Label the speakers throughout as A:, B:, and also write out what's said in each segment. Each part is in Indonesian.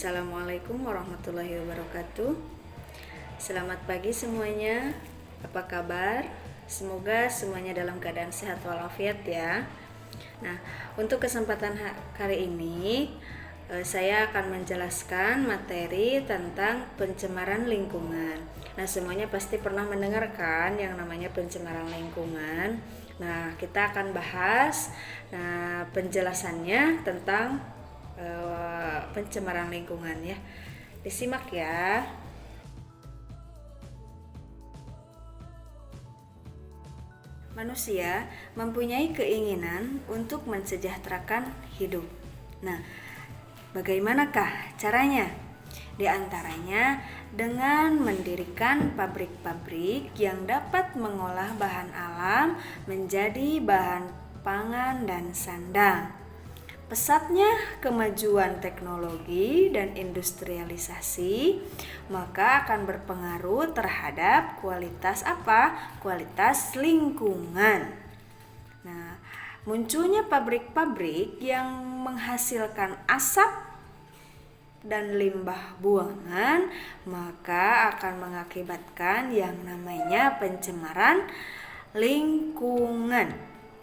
A: Assalamualaikum warahmatullahi wabarakatuh. Selamat pagi semuanya. Apa kabar? Semoga semuanya dalam keadaan sehat walafiat ya. Nah, untuk kesempatan kali ini saya akan menjelaskan materi tentang pencemaran lingkungan. Nah, semuanya pasti pernah mendengarkan yang namanya pencemaran lingkungan. Nah, kita akan bahas penjelasannya tentang pencemaran lingkungan ya. Disimak ya. Manusia mempunyai keinginan untuk mensejahterakan hidup. Nah, bagaimanakah caranya? Di antaranya dengan mendirikan pabrik-pabrik yang dapat mengolah bahan alam menjadi bahan pangan dan sandang. Pesatnya kemajuan teknologi dan industrialisasi maka akan berpengaruh terhadap kualitas apa? Kualitas lingkungan. Nah, munculnya pabrik-pabrik yang menghasilkan asap dan limbah buangan maka akan mengakibatkan yang namanya pencemaran lingkungan.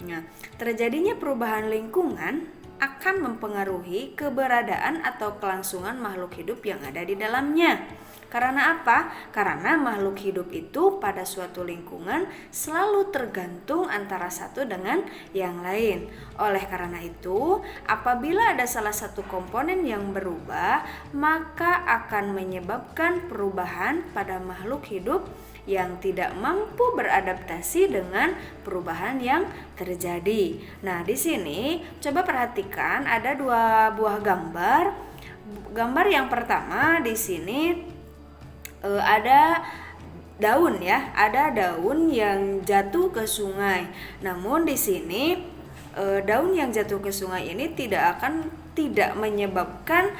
A: Nah, terjadinya perubahan lingkungan akan mempengaruhi keberadaan atau kelangsungan makhluk hidup yang ada di dalamnya. Karena apa? Karena makhluk hidup itu pada suatu lingkungan selalu tergantung antara satu dengan yang lain. Oleh karena itu, apabila ada salah satu komponen yang berubah, maka akan menyebabkan perubahan pada makhluk hidup yang tidak mampu beradaptasi dengan perubahan yang terjadi. Nah, di sini coba perhatikan ada dua buah gambar. Gambar yang pertama di sini ada daun ya, ada daun yang jatuh ke sungai. Namun di sini daun yang jatuh ke sungai ini tidak menyebabkan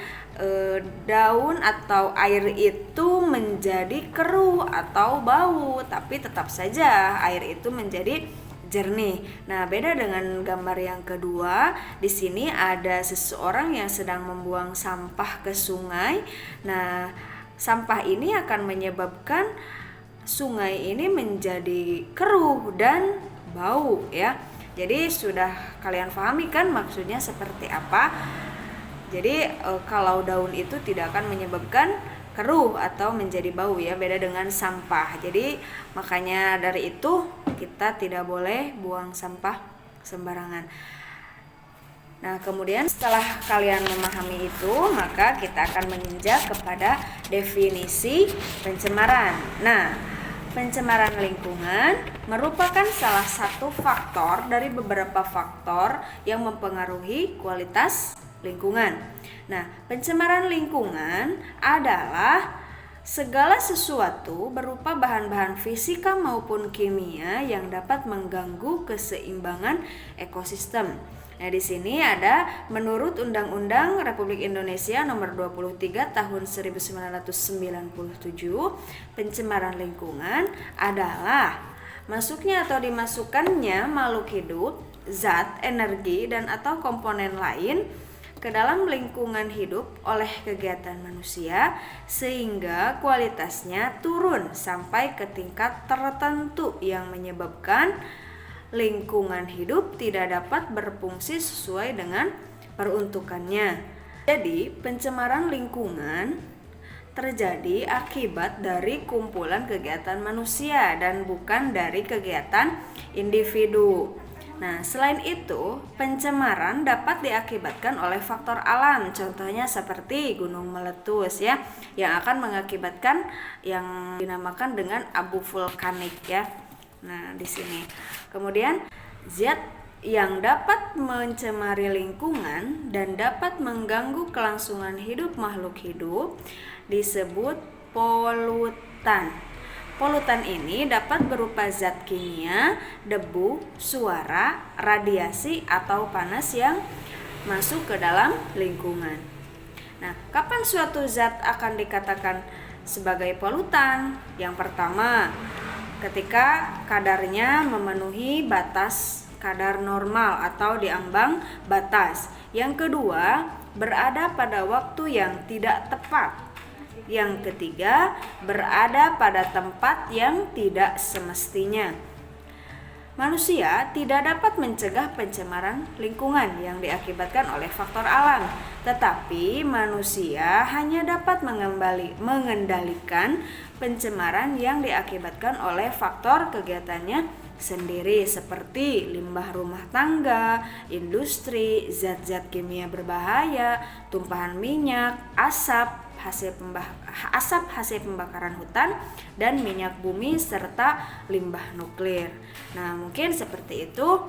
A: daun atau air itu menjadi keruh atau bau, tapi tetap saja air itu menjadi jernih. Nah, beda dengan gambar yang kedua, di sini ada seseorang yang sedang membuang sampah ke sungai. Nah, sampah ini akan menyebabkan sungai ini menjadi keruh dan bau ya. Jadi sudah kalian pahami kan maksudnya seperti apa? Jadi kalau daun itu tidak akan menyebabkan keruh atau menjadi bau ya, beda dengan sampah. Jadi makanya dari itu kita tidak boleh buang sampah sembarangan. Nah, kemudian setelah kalian memahami itu, maka kita akan menginjak kepada definisi pencemaran. Nah, pencemaran lingkungan merupakan salah satu faktor dari beberapa faktor yang mempengaruhi kualitas lingkungan. Nah, pencemaran lingkungan adalah segala sesuatu berupa bahan-bahan fisika maupun kimia yang dapat mengganggu keseimbangan ekosistem. Nah, di sini ada menurut Undang-Undang Republik Indonesia Nomor 23 Tahun 1997, pencemaran lingkungan adalah masuknya atau dimasukkannya makhluk hidup, zat, energi, dan atau komponen lain ke dalam lingkungan hidup oleh kegiatan manusia sehingga kualitasnya turun sampai ke tingkat tertentu yang menyebabkan lingkungan hidup tidak dapat berfungsi sesuai dengan peruntukannya. Jadi, pencemaran lingkungan terjadi akibat dari kumpulan kegiatan manusia dan bukan dari kegiatan individu. Nah, selain itu, pencemaran dapat diakibatkan oleh faktor alam, contohnya seperti gunung meletus ya, yang akan mengakibatkan yang dinamakan dengan abu vulkanik ya. Nah, di sini. Kemudian, zat yang dapat mencemari lingkungan dan dapat mengganggu kelangsungan hidup makhluk hidup disebut polutan. Polutan ini dapat berupa zat kimia, debu, suara, radiasi, atau panas yang masuk ke dalam lingkungan. Nah, kapan suatu zat akan dikatakan sebagai polutan? Yang pertama, ketika kadarnya memenuhi batas kadar normal atau diambang batas. Yang kedua, berada pada waktu yang tidak tepat. Yang ketiga, berada pada tempat yang tidak semestinya. Manusia tidak dapat mencegah pencemaran lingkungan yang diakibatkan oleh faktor alam, tetapi manusia hanya dapat mengendalikan pencemaran yang diakibatkan oleh faktor kegiatannya sendiri seperti limbah rumah tangga, industri, zat-zat kimia berbahaya, tumpahan minyak, asap hasil pembakaran hutan dan minyak bumi serta limbah nuklir. Nah, mungkin seperti itu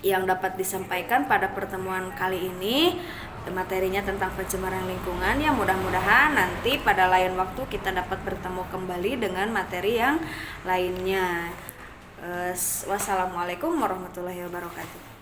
A: yang dapat disampaikan pada pertemuan kali ini, materinya tentang pencemaran lingkungan. Ya, mudah-mudahan nanti pada lain waktu kita dapat bertemu kembali dengan materi yang lainnya. Wassalamualaikum warahmatullahi wabarakatuh.